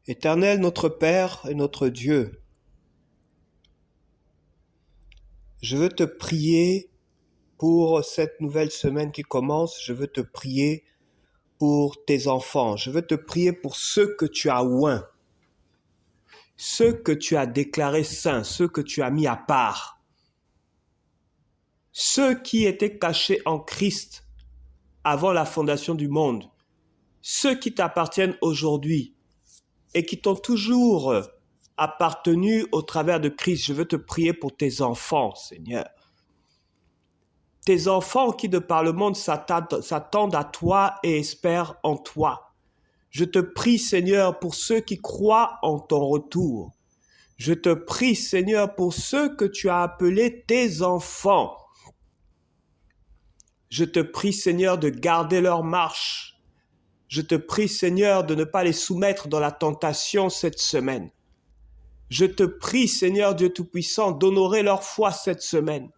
Éternel notre Père et notre Dieu, je veux te prier pour cette nouvelle semaine qui commence. Je veux te prier pour tes enfants. Je veux te prier pour ceux que tu as oints, ceux que tu as déclarés saints, ceux que tu as mis à part, ceux qui étaient cachés en Christ avant la fondation du monde, ceux qui t'appartiennent aujourd'hui et qui t'ont toujours appartenu au travers de Christ. Je veux te prier pour tes enfants, Seigneur. Tes enfants qui de par le monde s'attendent à toi et espèrent en toi. Je te prie, Seigneur, pour ceux qui croient en ton retour. Je te prie, Seigneur, pour ceux que tu as appelés tes enfants. Je te prie, Seigneur, de garder leur marche. Je te prie, Seigneur, de ne pas les soumettre dans la tentation cette semaine. Je te prie, Seigneur Dieu Tout-Puissant, d'honorer leur foi cette semaine.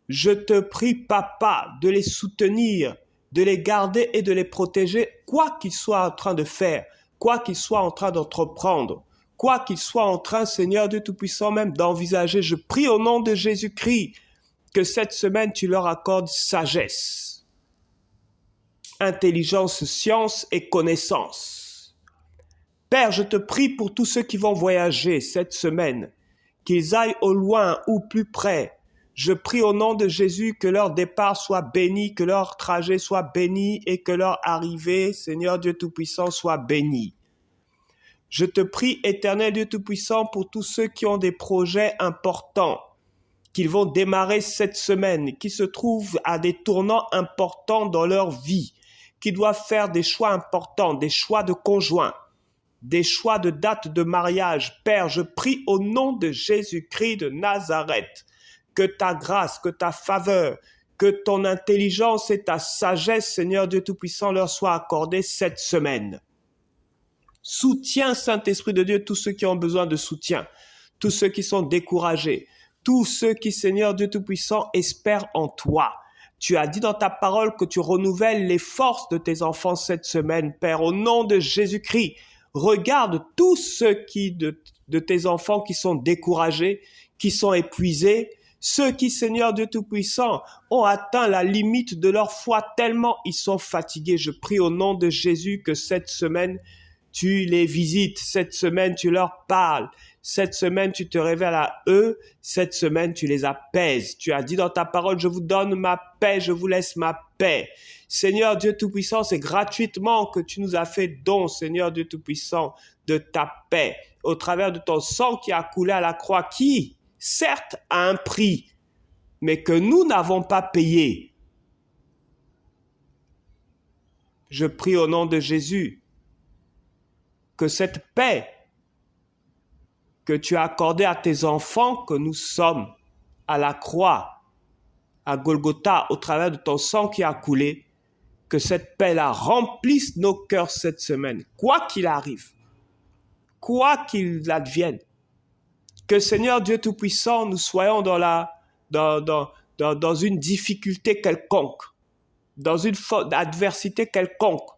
Je te prie, Papa, de les soutenir, de les garder et de les protéger, quoi qu'ils soient en train de faire, quoi qu'ils soient en train d'entreprendre, quoi qu'ils soient en train, Seigneur Dieu Tout-Puissant, même d'envisager. Je prie au nom de Jésus-Christ que cette semaine, tu leur accordes sagesse, intelligence, science et connaissance. Père, je te prie pour tous ceux qui vont voyager cette semaine, qu'ils aillent au loin ou plus près. Je prie au nom de Jésus que leur départ soit béni, que leur trajet soit béni et que leur arrivée, Seigneur Dieu Tout-Puissant, soit bénie. Je te prie, Éternel Dieu Tout-Puissant, pour tous ceux qui ont des projets importants, qu'ils vont démarrer cette semaine, qui se trouvent à des tournants importants dans leur vie, qui doivent faire des choix importants, des choix de conjoints, des choix de date de mariage. Père, je prie au nom de Jésus-Christ de Nazareth, que ta grâce, que ta faveur, que ton intelligence et ta sagesse, Seigneur Dieu Tout-Puissant, leur soient accordées cette semaine. Soutiens, Saint-Esprit de Dieu, tous ceux qui ont besoin de soutien, tous ceux qui sont découragés, tous ceux qui, Seigneur Dieu Tout-Puissant, espèrent en toi. Tu as dit dans ta parole que tu renouvelles les forces de tes enfants cette semaine, Père, au nom de Jésus-Christ. Regarde tous ceux de tes enfants qui sont découragés, qui sont épuisés, ceux qui, Seigneur Dieu Tout-Puissant, ont atteint la limite de leur foi tellement ils sont fatigués. Je prie au nom de Jésus que cette semaine, tu les visites. Cette semaine, tu leur parles. Cette semaine, tu te révèles à eux. Cette semaine, tu les apaises. Tu as dit dans ta parole, je vous donne ma paix, je vous laisse ma paix. Seigneur Dieu Tout-Puissant, c'est gratuitement que tu nous as fait don, Seigneur Dieu Tout-Puissant, de ta paix, au travers de ton sang qui a coulé à la croix, qui, certes, a un prix, mais que nous n'avons pas payé. Je prie au nom de Jésus que cette paix que tu as accordée à tes enfants, que nous sommes à la croix, à Golgotha, au travers de ton sang qui a coulé, que cette paix-là remplisse nos cœurs cette semaine, quoi qu'il arrive, quoi qu'il advienne. Que Seigneur Dieu Tout-Puissant, nous soyons dans une difficulté quelconque, dans une adversité quelconque.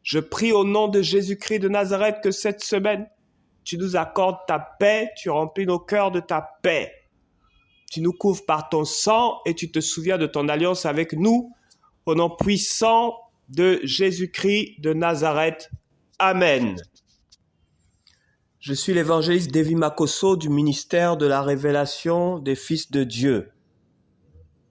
Je prie au nom de Jésus-Christ de Nazareth que cette semaine, tu nous accordes ta paix, tu remplis nos cœurs de ta paix. Tu nous couvres par ton sang et tu te souviens de ton alliance avec nous. Au nom puissant de Jésus-Christ de Nazareth. Amen. Je suis l'évangéliste Davy Makosso du ministère de la révélation des fils de Dieu.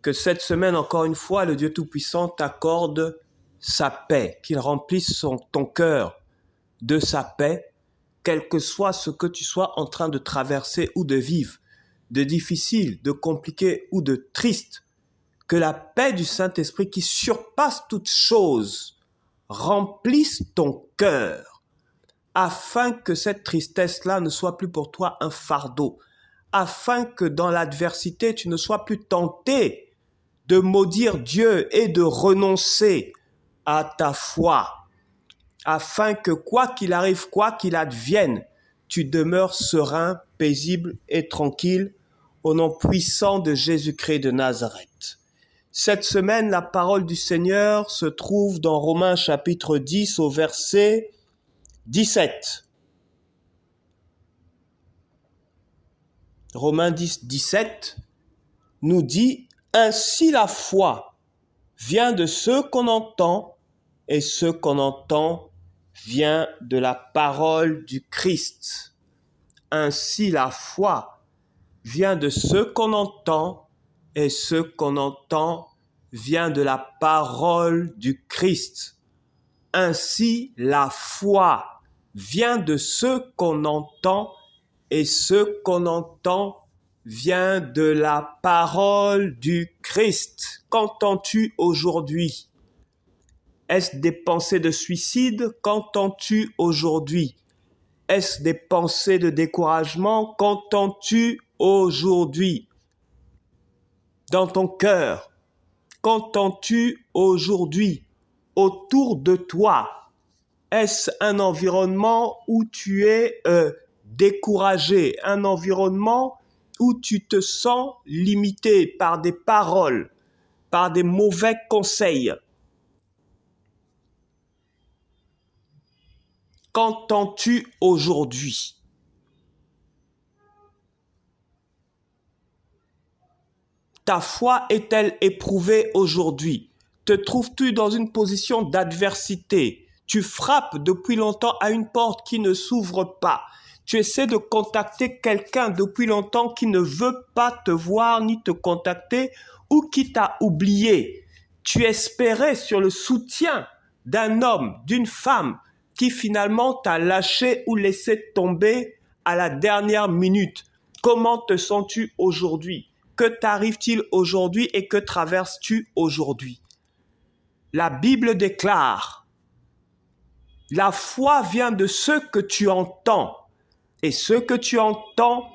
Que cette semaine, encore une fois, le Dieu Tout-Puissant t'accorde sa paix, qu'il remplisse ton cœur de sa paix, quel que soit ce que tu sois en train de traverser ou de vivre, de difficile, de compliqué ou de triste. Que la paix du Saint-Esprit qui surpasse toute chose remplisse ton cœur, afin que cette tristesse-là ne soit plus pour toi un fardeau, afin que dans l'adversité, tu ne sois plus tenté de maudire Dieu et de renoncer à ta foi, afin que quoi qu'il arrive, quoi qu'il advienne, tu demeures serein, paisible et tranquille, au nom puissant de Jésus-Christ de Nazareth. Cette semaine, la parole du Seigneur se trouve dans Romains chapitre 10 au verset 17. Romains 10, 17 nous dit « Ainsi la foi vient de ce qu'on entend, et ce qu'on entend vient de la parole du Christ. » Ainsi la foi vient de ce qu'on entend, et ce qu'on entend vient de la parole du Christ. Ainsi la foi vient de ce qu'on entend, et ce qu'on entend vient de la parole du Christ. Qu'entends-tu aujourd'hui? Est-ce des pensées de suicide? Qu'entends-tu aujourd'hui? Est-ce des pensées de découragement? Qu'entends-tu aujourd'hui? Dans ton cœur, qu'entends-tu aujourd'hui autour de toi? Est-ce un environnement où tu es découragé, un environnement où tu te sens limité par des paroles, par des mauvais conseils? Qu'entends-tu aujourd'hui? Ta foi est-elle éprouvée aujourd'hui? Te trouves-tu dans une position d'adversité? Tu frappes depuis longtemps à une porte qui ne s'ouvre pas. Tu essaies de contacter quelqu'un depuis longtemps qui ne veut pas te voir ni te contacter ou qui t'a oublié. Tu espérais sur le soutien d'un homme, d'une femme qui finalement t'a lâché ou laissé tomber à la dernière minute. Comment te sens-tu aujourd'hui? Que t'arrive-t-il aujourd'hui et que traverses-tu aujourd'hui? La Bible déclare, la foi vient de ce que tu entends, et ce que tu entends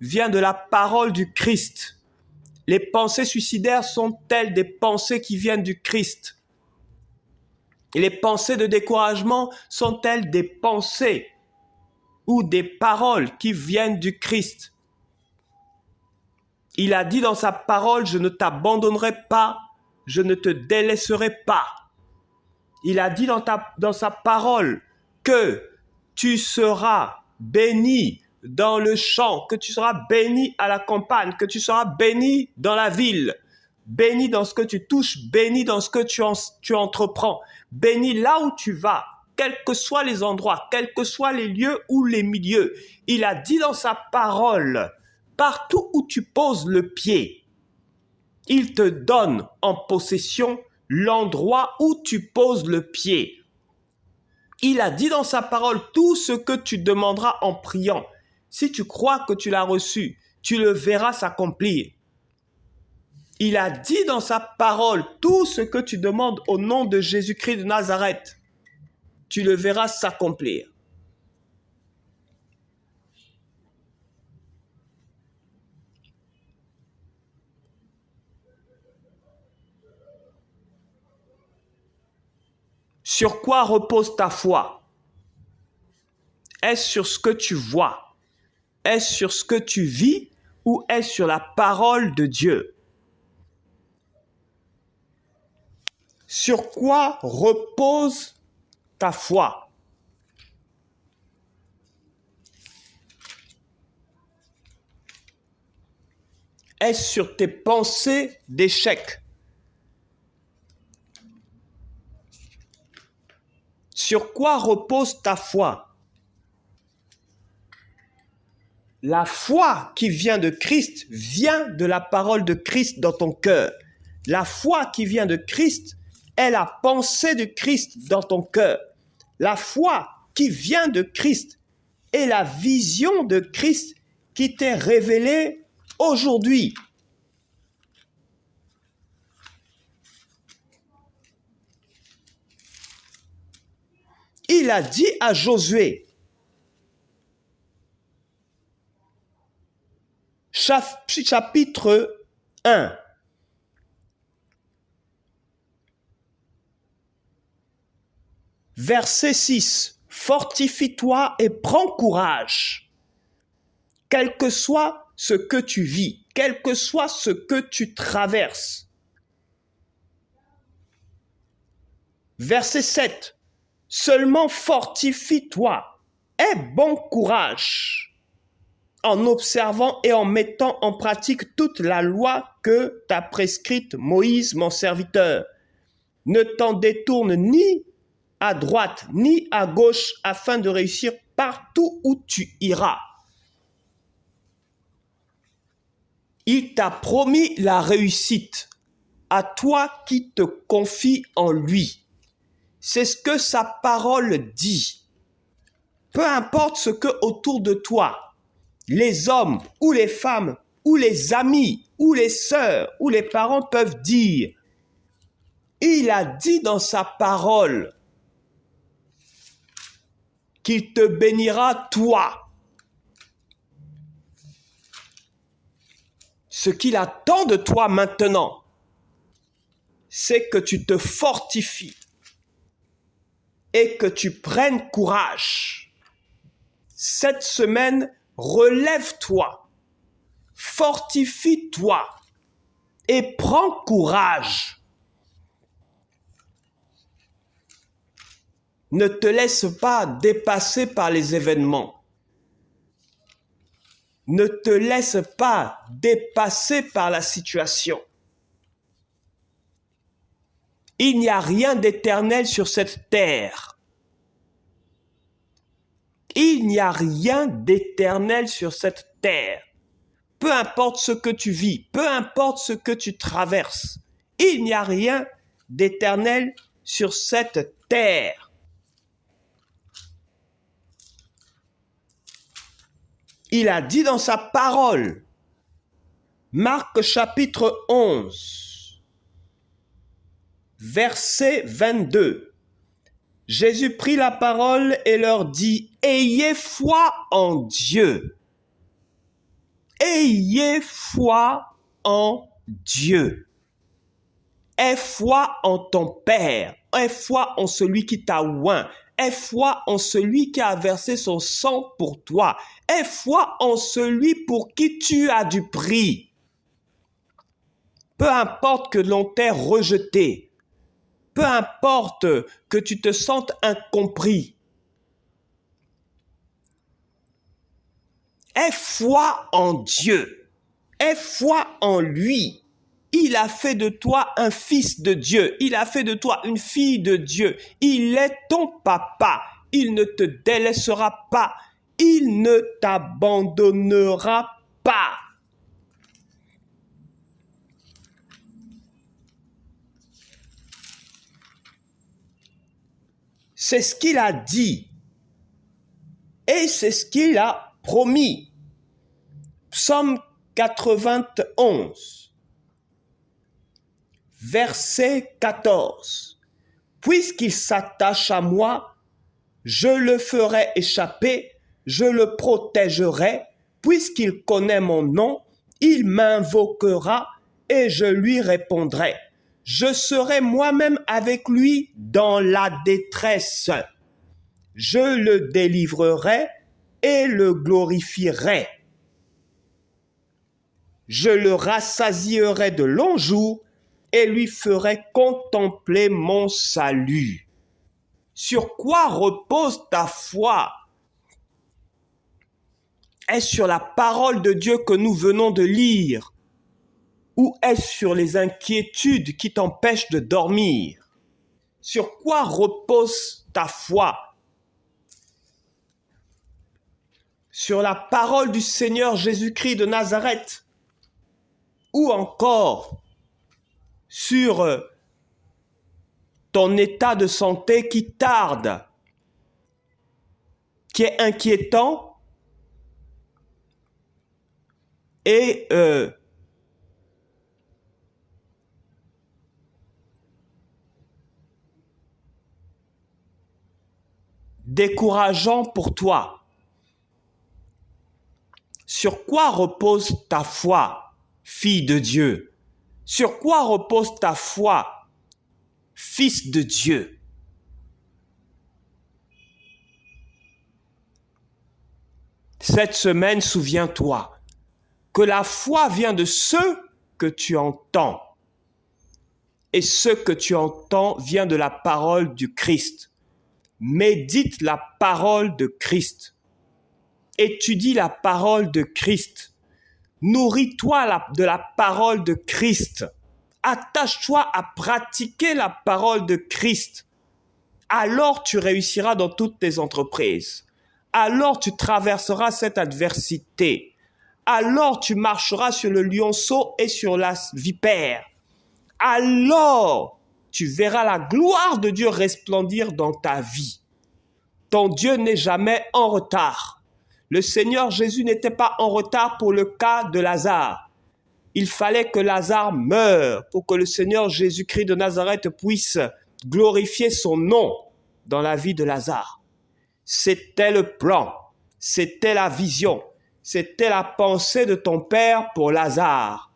vient de la parole du Christ. Les pensées suicidaires sont-elles des pensées qui viennent du Christ? Et les pensées de découragement sont-elles des pensées ou des paroles qui viennent du Christ? Il a dit dans sa parole, je ne t'abandonnerai pas, je ne te délaisserai pas. Il a dit dans sa parole que tu seras béni dans le champ, que tu seras béni à la campagne, que tu seras béni dans la ville, béni dans ce que tu touches, béni dans ce que tu entreprends, béni là où tu vas, quels que soient les endroits, quels que soient les lieux ou les milieux. Il a dit dans sa parole, partout où tu poses le pied, il te donne en possession l'endroit où tu poses le pied. Il a dit dans sa parole, tout ce que tu demanderas en priant, si tu crois que tu l'as reçu, tu le verras s'accomplir. Il a dit dans sa parole, tout ce que tu demandes au nom de Jésus-Christ de Nazareth, tu le verras s'accomplir. Sur quoi repose ta foi? Est-ce sur ce que tu vois? Est-ce sur ce que tu vis? Ou est-ce sur la parole de Dieu? Sur quoi repose ta foi? Est-ce sur tes pensées d'échec? Sur quoi repose ta foi? La foi qui vient de Christ vient de la parole de Christ dans ton cœur. La foi qui vient de Christ est la pensée de Christ dans ton cœur. La foi qui vient de Christ est la vision de Christ qui t'est révélée aujourd'hui. Il a dit à Josué, chapitre 1, verset 6, « Fortifie-toi et prends courage, quel que soit ce que tu vis, quel que soit ce que tu traverses. » Verset 7, « Seulement fortifie-toi, aie bon courage. » en observant et en mettant en pratique toute la loi que t'a prescrite Moïse, mon serviteur. Ne t'en détourne ni à droite ni à gauche afin de réussir partout où tu iras. Il t'a promis la réussite à toi qui te confies en lui. C'est ce que sa parole dit. Peu importe ce que autour de toi, les hommes ou les femmes ou les amis ou les sœurs ou les parents peuvent dire, il a dit dans sa parole qu'il te bénira toi. Ce qu'il attend de toi maintenant, c'est que tu te fortifies et que tu prennes courage. Cette semaine, relève-toi, fortifie-toi et prends courage. Ne te laisse pas dépasser par les événements. Ne te laisse pas dépasser par la situation. Il n'y a rien d'éternel sur cette terre. Il n'y a rien d'éternel sur cette terre. Peu importe ce que tu vis, peu importe ce que tu traverses, il n'y a rien d'éternel sur cette terre. Il a dit dans sa parole, Marc chapitre 11, verset 22. Jésus prit la parole et leur dit, « Ayez foi en Dieu. Ayez foi en Dieu. Aie foi en ton Père. Aie foi en celui qui t'a oint. Aie foi en celui qui a versé son sang pour toi. Aie foi en celui pour qui tu as du prix. Peu importe que l'on t'ait rejeté. Peu importe que tu te sentes incompris. Aie foi en Dieu. Aie foi en lui. Il a fait de toi un fils de Dieu. Il a fait de toi une fille de Dieu. Il est ton papa. Il ne te délaissera pas. Il ne t'abandonnera pas. C'est ce qu'il a dit. Et c'est ce qu'il a promis. Psaume 91, verset 14. Puisqu'il s'attache à moi, je le ferai échapper, je le protégerai. Puisqu'il connaît mon nom, il m'invoquera et je lui répondrai. Je serai moi-même avec lui dans la détresse. Je le délivrerai et le glorifierai. Je le rassasierai de longs jours et lui ferai contempler mon salut. Sur quoi repose ta foi? Est-ce sur la parole de Dieu que nous venons de lire? Ou est-ce sur les inquiétudes qui t'empêchent de dormir? Sur quoi repose ta foi? Sur la parole du Seigneur Jésus-Christ de Nazareth? Ou encore sur ton état de santé qui tarde, qui est inquiétant et décourageant pour toi. Sur quoi repose ta foi, fille de Dieu? Sur quoi repose ta foi, fils de Dieu? Cette semaine, souviens-toi que la foi vient de ce que tu entends. Et ce que tu entends vient de la parole du Christ. Médite la parole de Christ. Étudie la parole de Christ. Nourris-toi de la parole de Christ. Attache-toi à pratiquer la parole de Christ. Alors tu réussiras dans toutes tes entreprises. Alors tu traverseras cette adversité. Alors tu marcheras sur le lionceau et sur la vipère. Alors tu verras la gloire de Dieu resplendir dans ta vie. Ton Dieu n'est jamais en retard. Le Seigneur Jésus n'était pas en retard pour le cas de Lazare. Il fallait que Lazare meure pour que le Seigneur Jésus-Christ de Nazareth puisse glorifier son nom dans la vie de Lazare. C'était le plan, c'était la vision, c'était la pensée de ton Père pour Lazare.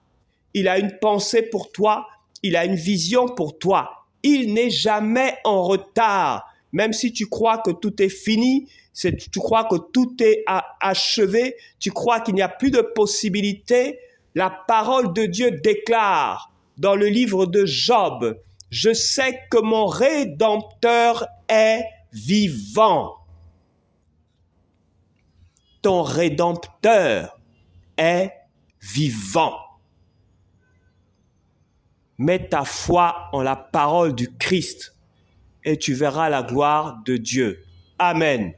Il a une pensée pour toi, il a une vision pour toi. Il n'est jamais en retard. Même si tu crois que tout est fini, tu crois que tout est achevé, tu crois qu'il n'y a plus de possibilités, la parole de Dieu déclare dans le livre de Job, « Je sais que mon Rédempteur est vivant. » Ton Rédempteur est vivant. Mets ta foi en la parole du Christ et tu verras la gloire de Dieu. Amen.